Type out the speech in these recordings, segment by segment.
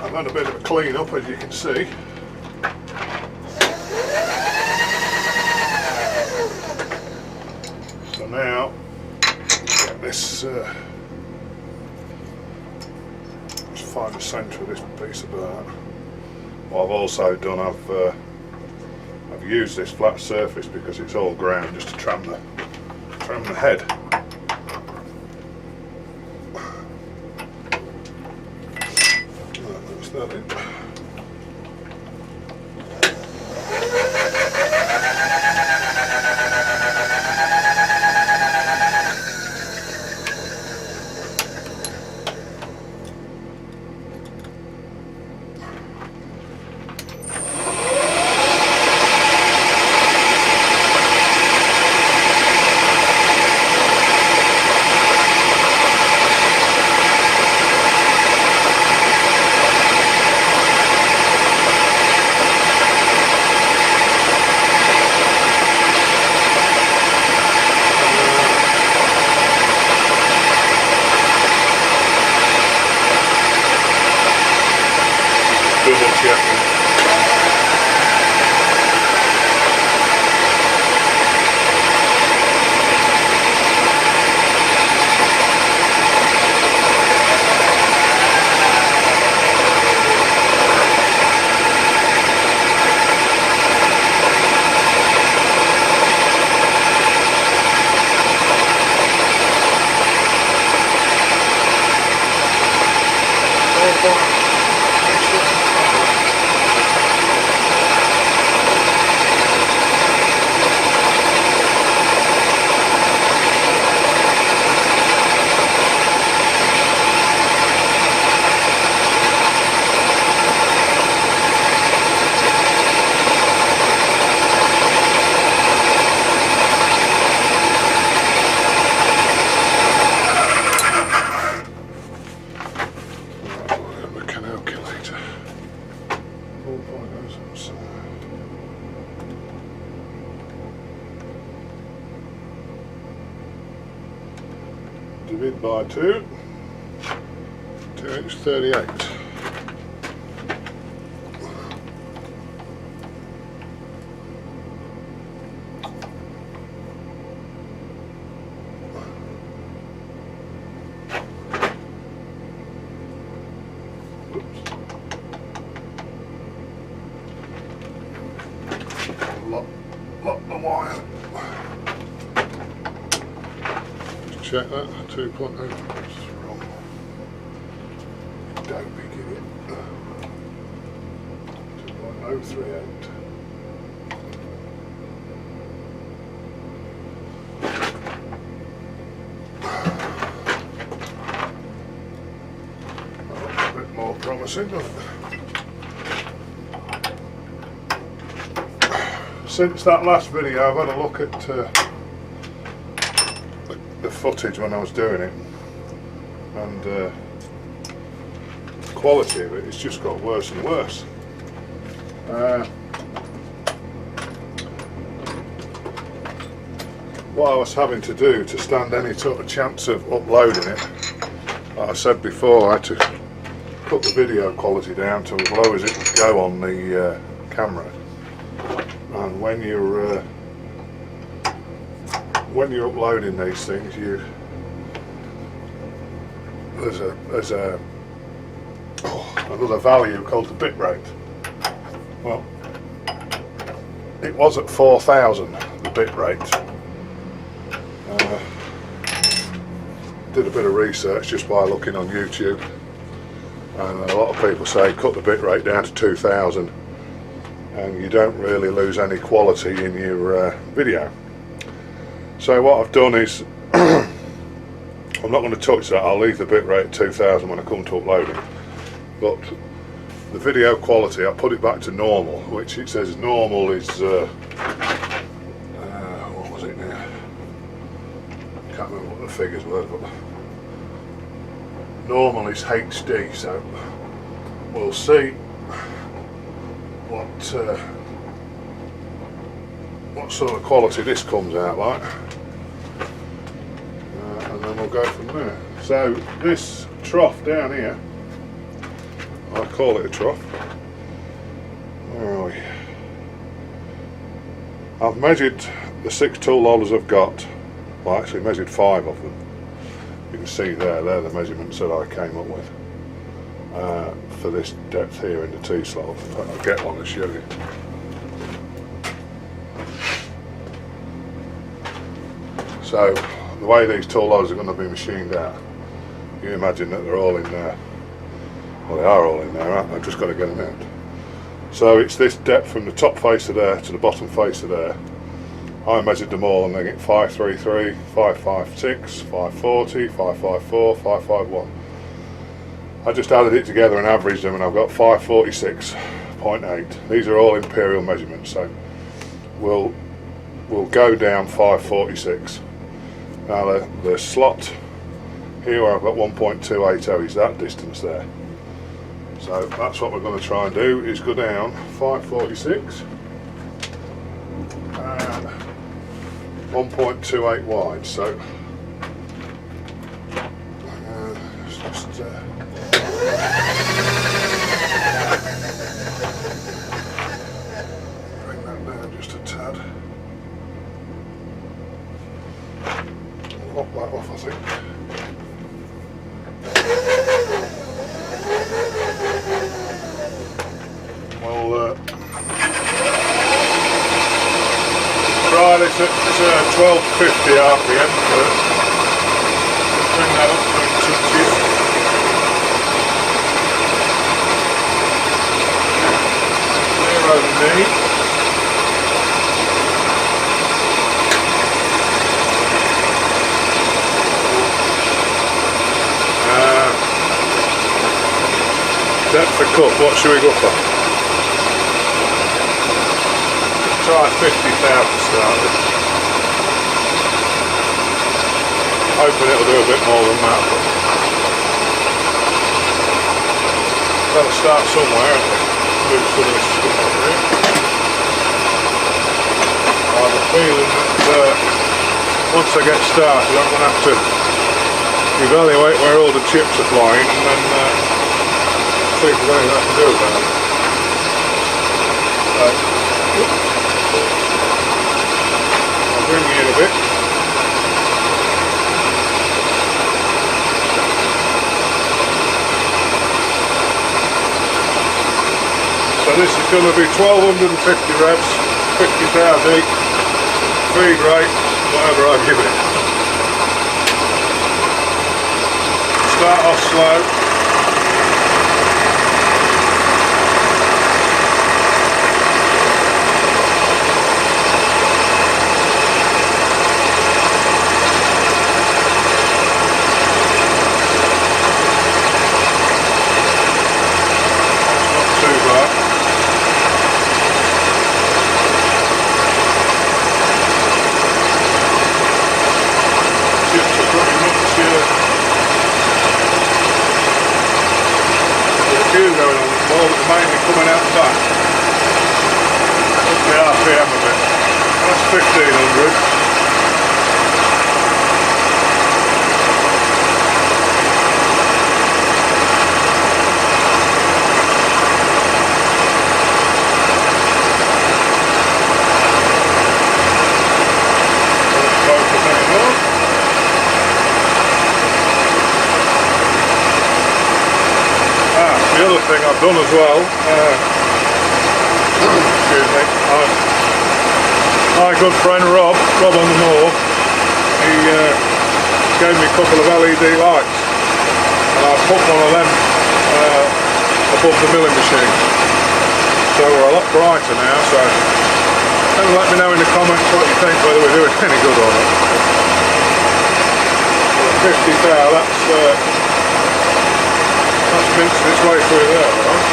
I've had a bit of a clean up, as you can see. So now get this, let's find the centre of this piece of burr. What I've also done, I've used this flat surface because it's all ground, just to tram the head. That's that in. Double checking. Divide by 2, 2 inch 38. Lock the wire. Check that, 2.0, that's wrong. Don't be kidding. 2.038. A bit more promising, doesn't it? Since that last video, I've had a look at the footage when I was doing it, and the quality of it, it's just got worse and worse. What I was having to do to stand any sort of chance of uploading it, like I said before, I had to put the video quality down to as low as it would go on the camera. And when you're uploading these things, there's another value called the bit rate. Well, it was at 4,000, the bit rate. Did a bit of research just by looking on YouTube, and a lot of people say cut the bit rate down to 2,000 and you don't really lose any quality in your video. So what I've done is I'm not going to touch that. I'll leave the bitrate at 2000 when I come to upload it, but the video quality, I put it back to normal, which it says normal is what was it now, can't remember what the figures were, but normal is HD, so we'll see what sort of quality this comes out like, and then we'll go from there. So this trough down here, I call it a trough. Where are we? I've measured the 6 tool holders I've got. Well, I actually measured 5 of them. You can see there, they're the measurements that I came up with for this depth here in the T-slot. I'll get one to show you. So the way these tool holders are going to be machined out, you imagine that they're all in there. Well, they are all in there, aren't they? I've just got to get them out. So it's this depth from the top face of there to the bottom face of there. I measured them all and they get 533, 556, 540, 554, 551. I just added it together and averaged them and I've got 546.8. These are all imperial measurements, so we'll go down 546. Now the slot here where I've got 1.280 is that distance there. So that's what we're going to try and do, is go down 546 and 1.28 wide. So let's just bring that down just a tad. Lock that off, I think. We'll try this at 1250 RPM first. Bring that up to 2 inches. Zero the knee. Depth of cut, what should we go for? Try 50,000 to start with. Hoping it'll do a bit more than that, but gotta start somewhere, haven't we? Move some of this stuff over here. I have a feeling that once I get started I'm going to have to evaluate where all the chips are flying and then see if there's anything I can do about it. I'll bring you in a bit. So this is going to be 1250 reps, 50,000 each, feed rate, whatever I give it. Start off slow. Mainly coming out the back. Up the RPM a bit. That's 1500. Focus anymore. The other thing I've done as well, excuse me, my good friend Rob on the moor, he gave me a couple of LED lights and I put one of them above the milling machine. So we're a lot brighter now, so let me know in the comments what you think, whether we're doing any good or not. 50 thou, that's minced its way through there, right?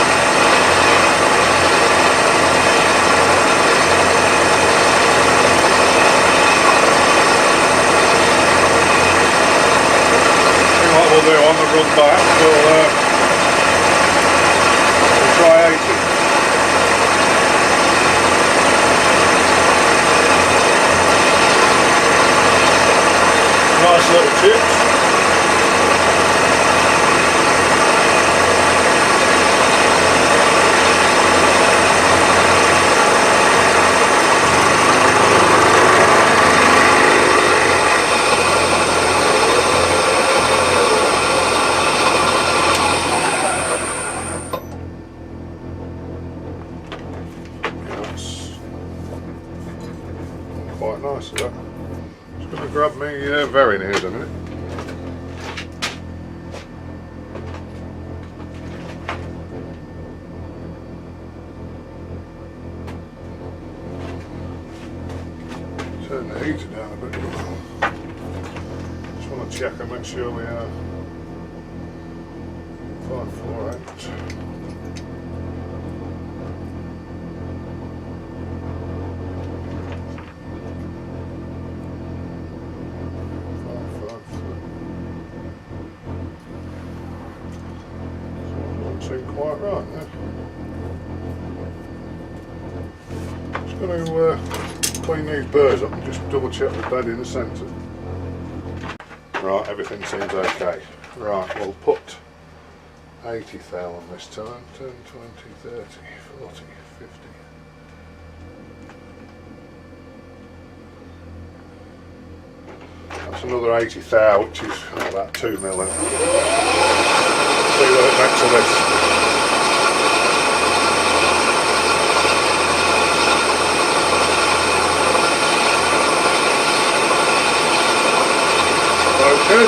See what we'll do on the run back, we'll try 80. Nice little chips. heater down a bit. Just want to check and make sure we are 548. Seem quite right there. Just going to clean these burrs up and just double check the bed in the centre. Right, everything seems okay. Right, we'll put 80 thou on this time. 10, 20, 30, 40, 50. That's another 80 thou, which is about 2 mil. See what it makes of this. Okay.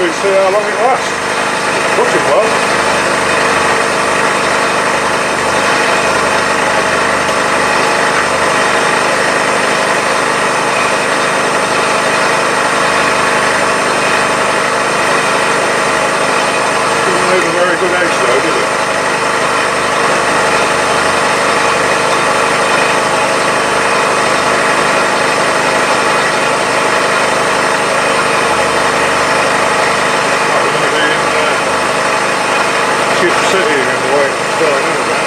See how long it lasts. Looking well. Doesn't leave a very good edge though, does it? City and the way it's going in about.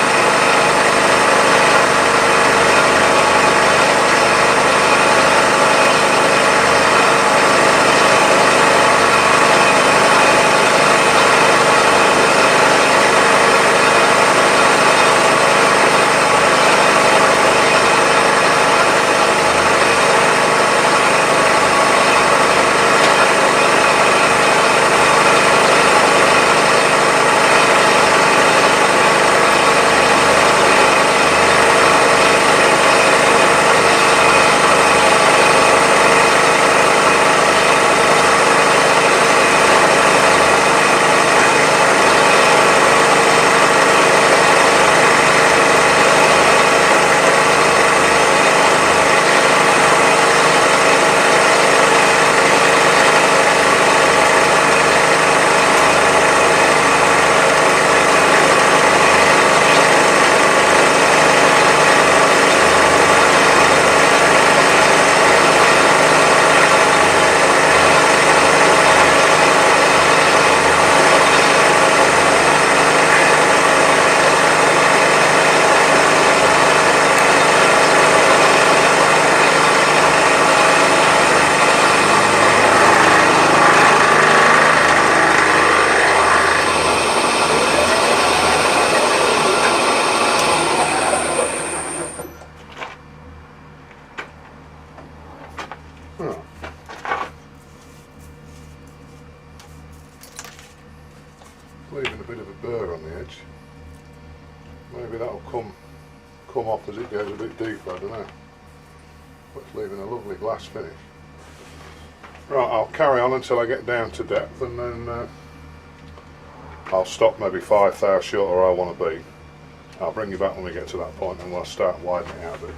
Leaving a bit of a burr on the edge. Maybe that'll come off as it goes a bit deeper, I don't know. But it's leaving a lovely glass finish. Right, I'll carry on until I get down to depth, and then I'll stop maybe 5 thou short where I want to be. I'll bring you back when we get to that point and we'll start widening it out a bit.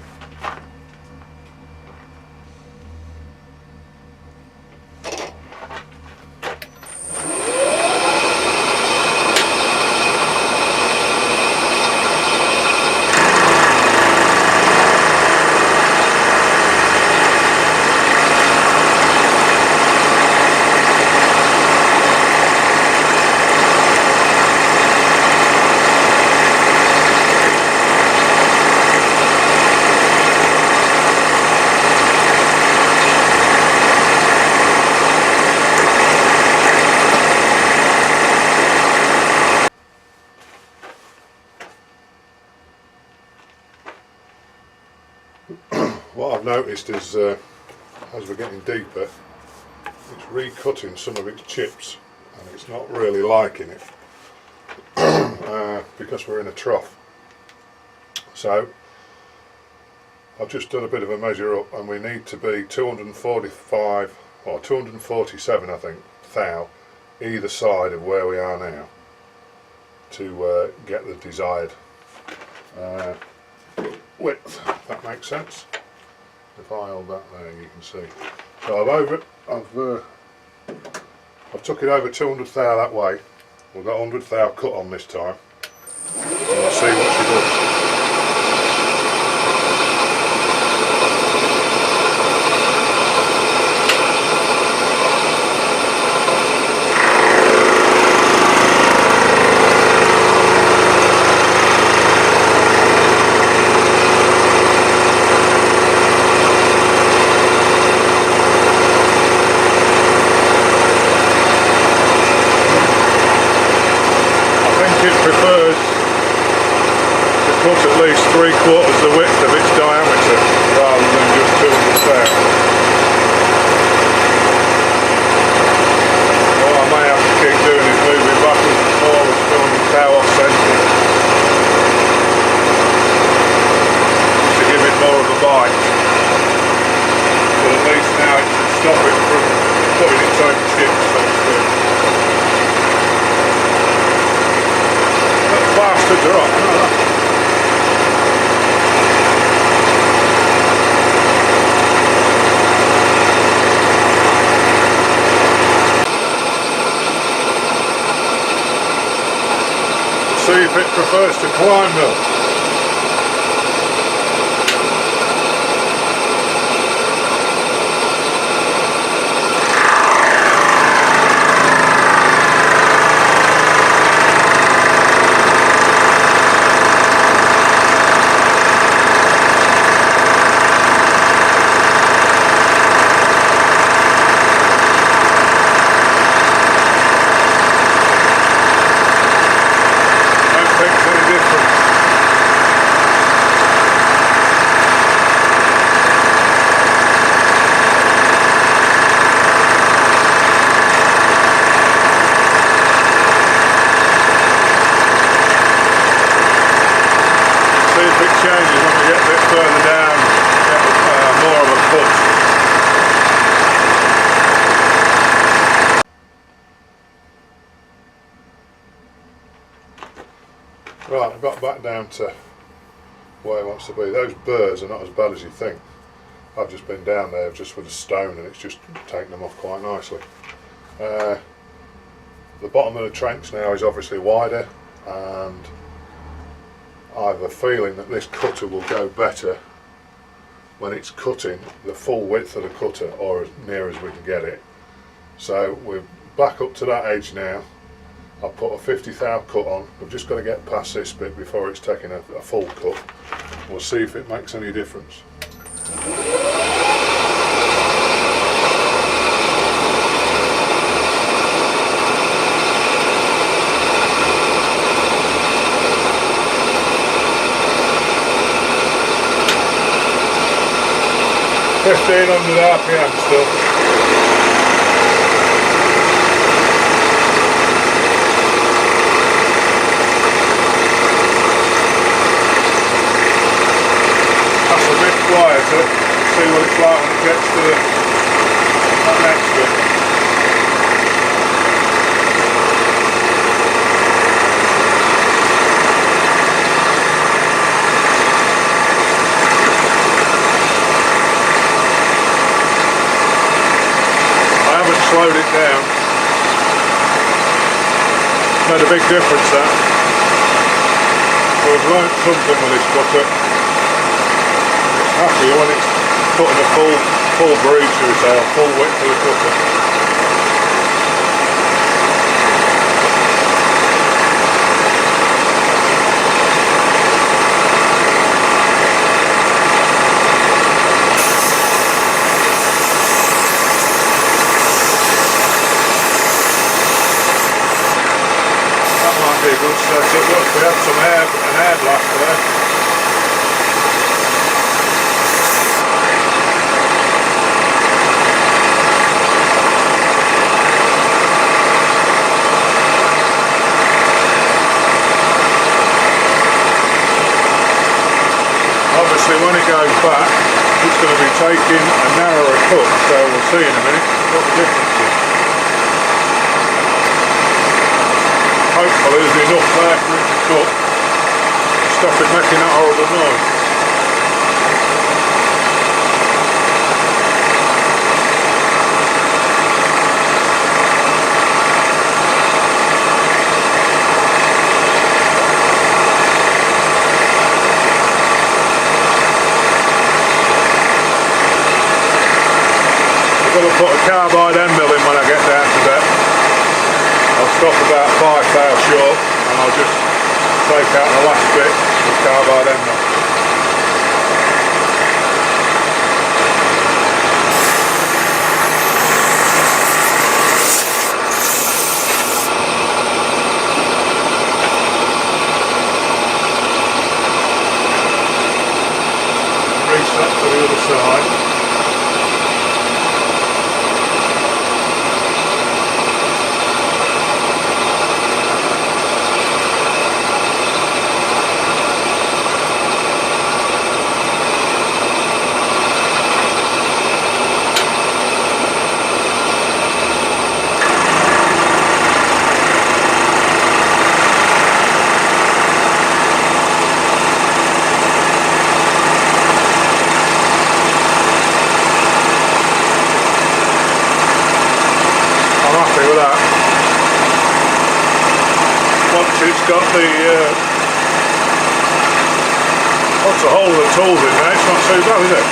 what I've noticed is as we're getting deeper, it's recutting some of its chips, and it's not really liking it because we're in a trough. So I've just done a bit of a measure up, and we need to be 245 or 247, I think, thou either side of where we are now to get the desired width, if that makes sense. If I hold that there, you can see. So I've took it over 200 thou that way. We've got 100 thou cut on this time, and we'll see what she does. Cut at least 3/4 the width of its diameter rather than just 200 thou. What I may have to keep doing is moving backwards and forwards 200 thou off centre to give it more of a bite. But at least now it should stop it from putting its own chips, so to speak. That bastard drop. See if it prefers to climb them. Changes when we get a bit further down, get more of a cut. Right, I've got back down to where it wants to be. Those burrs are not as bad as you think. I've just been down there just with a stone and it's just taken them off quite nicely. The bottom of the trench now is obviously wider, and I have a feeling that this cutter will go better when it's cutting the full width of the cutter, or as near as we can get it. So we're back up to that edge now. I've put a 50 thou cut on. We've just got to get past this bit before it's taking a full cut. We'll see if it makes any difference. 1500 RPM still. That's a bit quieter. See what it's like when it gets to that next bit. Slowed it down. Made a big difference that. We've learnt something with this cutter. It's happier when it's putting a full breed, shall we say, or full width to the cutter. Be a good setup. Look, we had an air blast there. back it's going to be taking a narrower cut, so we'll see in a minute what the difference is. Hopefully there's enough there for it to cut to stop it making that horrible noise. I'm going to put a carbide end mill in when I get down to bed. I'll stop about 5 thou short and I'll just take out the last bit with carbide end mill. Reset to the other side. Once it's got the once the whole of the tools in there, it's not too bad, is it?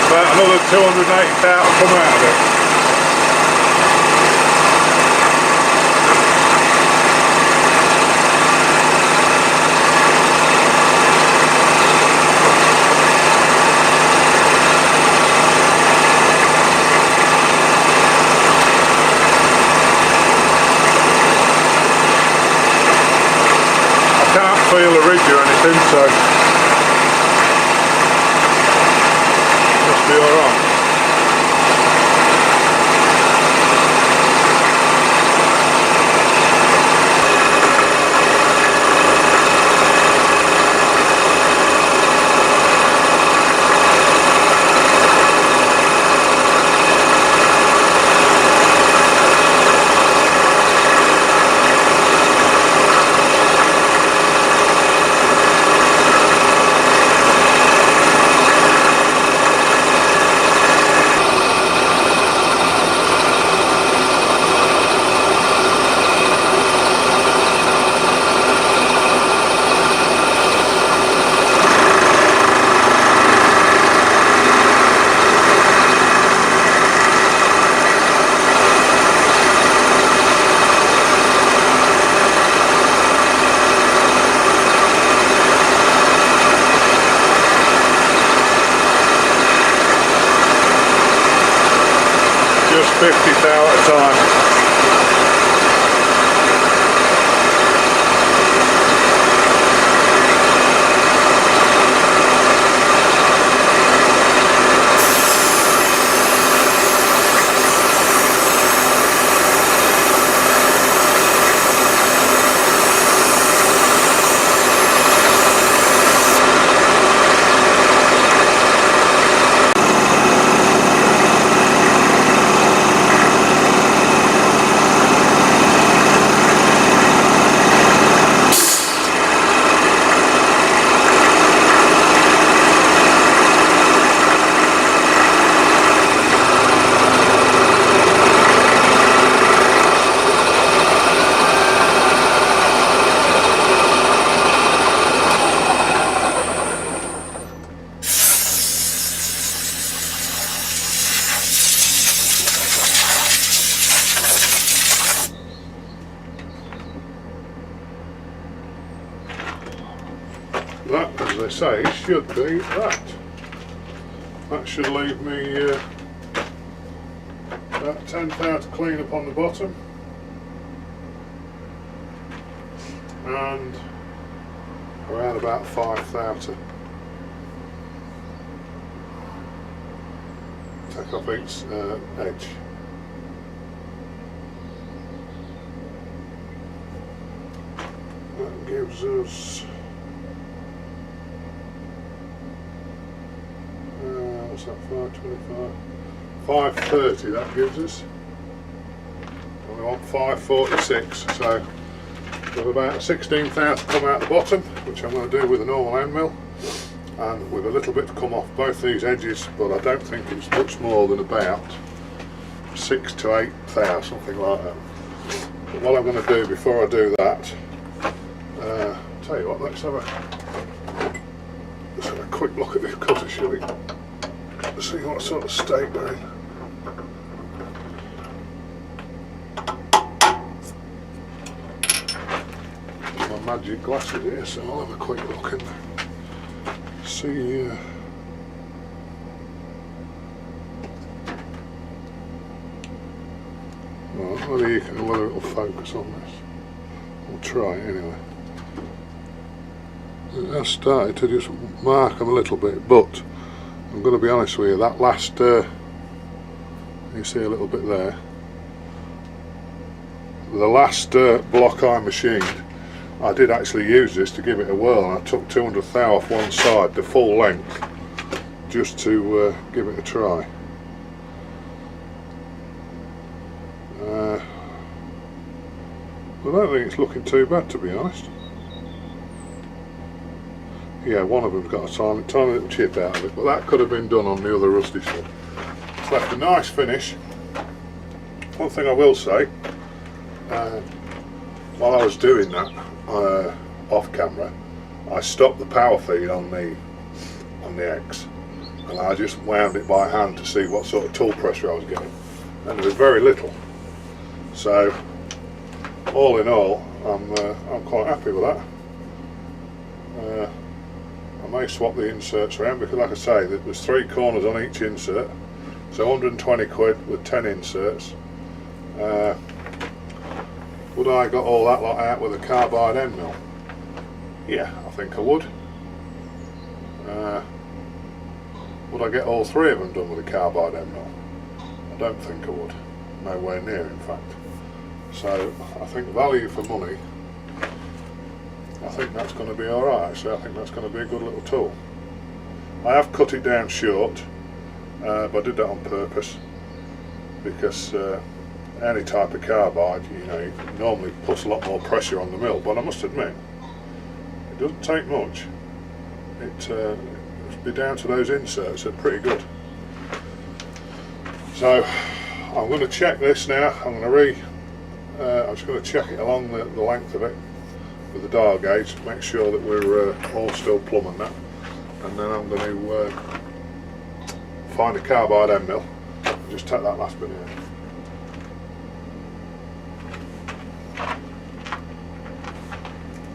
About another 280 out will come out of it. Feel a ridge or anything, so must be alright. Just 50 thou at a time. That, as they say, should be that. That should leave me about 10 thou to clean up on the bottom, and around about 5,000. Take off each edge. That gives us what's that, 525? 530 that gives us. And we want 546, so with about 16,000 come out the bottom, which I'm going to do with a normal hand mill, and with a little bit to come off both these edges, but I don't think it's much more than about 6 to 8,000, something like that. But what I'm going to do before I do that, tell you what, let's have a quick look at this cutter, shall we? See what sort of state they're in. My magic glasses here, so I'll have a quick look in there. See whether it'll focus on this. We'll try it anyway. It has started to just mark them a little bit, but I'm going to be honest with you, that last, you see a little bit there, the last block I machined, I did actually use this to give it a whirl, and I took 200 thou off one side, the full length, just to give it a try. I don't think it's looking too bad, to be honest. Yeah, one of them's got a tiny little chip out of it, but that could have been done on the other rusty stuff. It's left a nice finish. One thing I will say, while I was doing that off camera, I stopped the power feed on the X, and I just wound it by hand to see what sort of tool pressure I was getting, and there was very little. So, all in all, I'm quite happy with that. I may swap the inserts around, because like I say, there's 3 corners on each insert, so 120 quid with 10 inserts. Would I got all that lot out with a carbide end mill? Yeah, I think I would. Would I get all 3 of them done with a carbide end mill? I don't think I would. Nowhere near, in fact. So I think value for money, I think that's going to be alright. Actually, I think that's going to be a good little tool. I have cut it down short, but I did that on purpose, because any type of carbide, you know, you normally puts a lot more pressure on the mill, but I must admit, it doesn't take much. It'd be down to those inserts, they're pretty good. So I'm going to check this now. I'm just going to check it along the length of it with the dial gauge, make sure that we're all still plumb on that, and then I'm going to find a carbide end mill and just take that last bit out.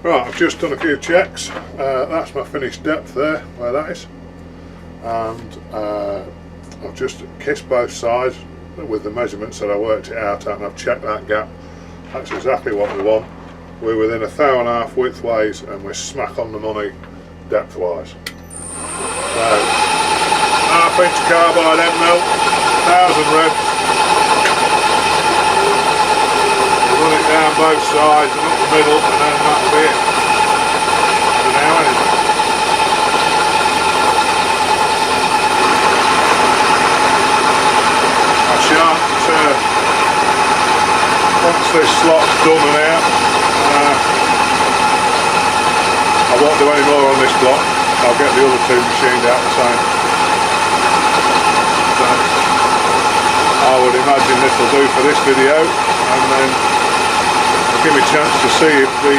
Right, I've just done a few checks. That's my finished depth there, where that is, and I've just kissed both sides with the measurements that I worked it out at, and I've checked that gap. That's exactly what we want. We're within 1.5 thou width ways, and we're smack on the money depth wise. So, 1/2 inch carbide end mill, 1000 revs. Run it down both sides and up the middle, and then that'll be it. For now anyway. I shan't, once this slot's done and out, I won't do any more on this block. I'll get the other 2 machined out the same. So, I would imagine this will do for this video, and then it'll give me a chance to see if the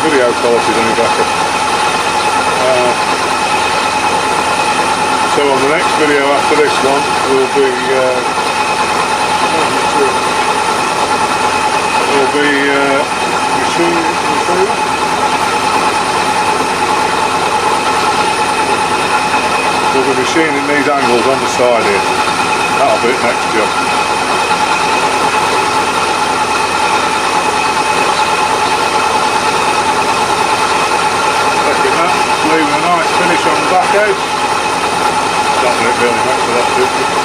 video quality is any better. So on the next video after this one will be we'll be machining these angles on the side here. That'll be it next job. finish on the back edge. Not that it really makes a lot of difference.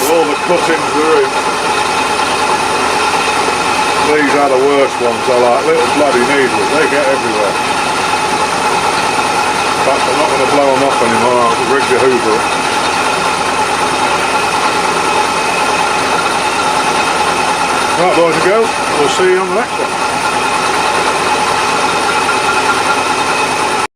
All the cuttings are in. These are the worst ones, they're like little bloody needles, they get everywhere. In fact, I'm not going to blow them off anymore, I'll rig the hoover up. Right boys and girls, we'll see you on the next one.